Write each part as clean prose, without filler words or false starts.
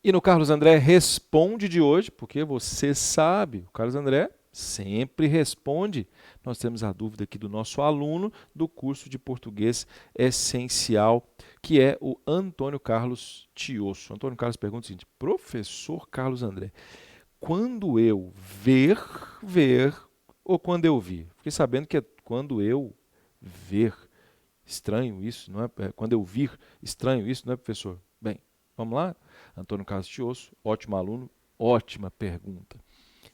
E no Carlos André Responde de hoje, porque você sabe, o Carlos André sempre responde. Nós temos a dúvida aqui do nosso aluno do curso de português essencial, que é o Antônio Carlos Tiosso. Antônio Carlos pergunta o seguinte: professor Carlos André, quando eu ver ou quando eu vir? Fiquei sabendo que é quando eu ver. Estranho isso, não é? Quando eu vir, estranho isso, não é, professor? Bem, vamos lá? Antônio Carlos Tiosso, ótimo aluno, ótima pergunta.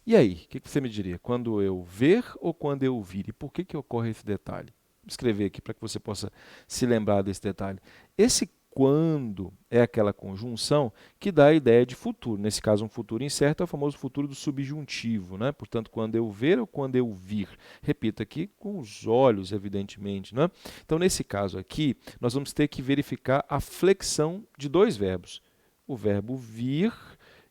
E aí, o que você me diria? Quando eu ver ou quando eu vir? E por que ocorre esse detalhe? Vou escrever aqui para que você possa se lembrar desse detalhe. Esse quando é aquela conjunção que dá a ideia de futuro. Nesse caso, um futuro incerto é o famoso futuro do subjuntivo, né? Portanto, quando eu ver ou quando eu vir. Repita aqui com os olhos, evidentemente, né? Então, nesse caso aqui, nós vamos ter que verificar a flexão de dois verbos. O verbo vir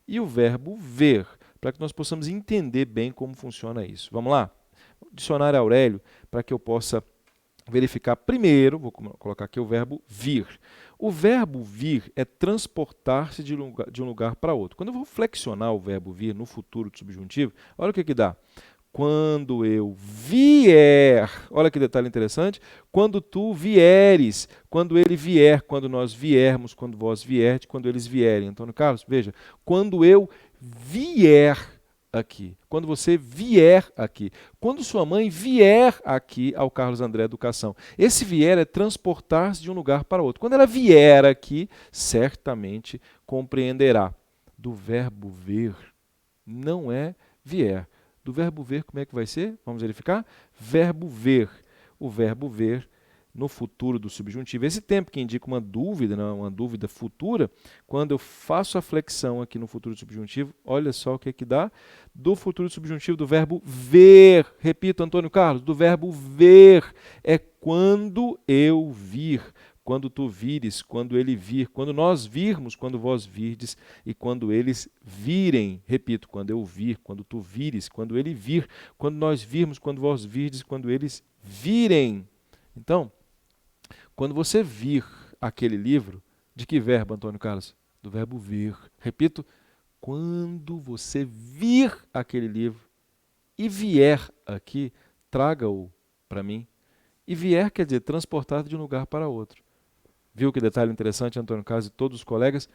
e o verbo ver, para que nós possamos entender bem como funciona isso. Vamos lá? Dicionário Aurélio, para que eu possa verificar primeiro, vou colocar aqui o verbo vir. O verbo vir é transportar-se de um lugar para outro. Quando eu vou flexionar o verbo vir no futuro do subjuntivo, olha o que dá. Quando eu vier, olha que detalhe interessante, quando tu vieres, quando ele vier, quando nós viermos, quando vós vierdes, quando eles vierem. Antônio Carlos, veja, quando eu vier aqui, quando você vier aqui, quando sua mãe vier aqui ao Carlos André Educação. Esse vier é transportar-se de um lugar para outro. Quando ela vier aqui, certamente compreenderá. Do verbo ver, não é vier. Do verbo ver, como é que vai ser? Vamos verificar? Verbo ver. O verbo ver no futuro do subjuntivo. Esse tempo que indica uma dúvida, não, uma dúvida futura, quando eu faço a flexão aqui no futuro do subjuntivo, olha só o que dá. Do futuro do subjuntivo do verbo ver. Repito, Antônio Carlos, do verbo ver. É quando eu vir. Quando tu vires, quando ele vir, quando nós virmos, quando vós virdes e quando eles virem. Repito, quando eu vir, quando tu vires, quando ele vir, quando nós virmos, quando vós virdes, quando eles virem. Então, quando você vir aquele livro, de que verbo, Antônio Carlos? Do verbo vir. Repito, quando você vir aquele livro e vier aqui, traga-o para mim. E vier quer dizer transportar de um lugar para outro. Viu que detalhe interessante, Antônio Carlos e todos os colegas?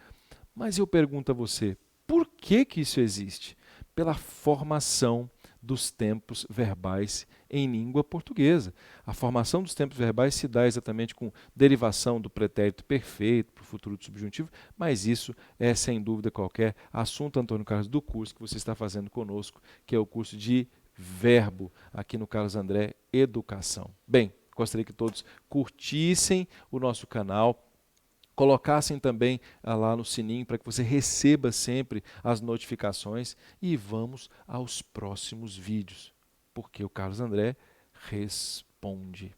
Mas eu pergunto a você, por que isso existe? Pela formação dos tempos verbais em língua portuguesa. A formação dos tempos verbais se dá exatamente com derivação do pretérito perfeito para o futuro do subjuntivo, mas isso é, sem dúvida qualquer, assunto, Antônio Carlos, do curso que você está fazendo conosco, que é o curso de verbo, aqui no Carlos André Educação. Bem, gostaria que todos curtissem o nosso canal, colocassem também lá no sininho para que você receba sempre as notificações e vamos aos próximos vídeos, porque o Carlos André responde.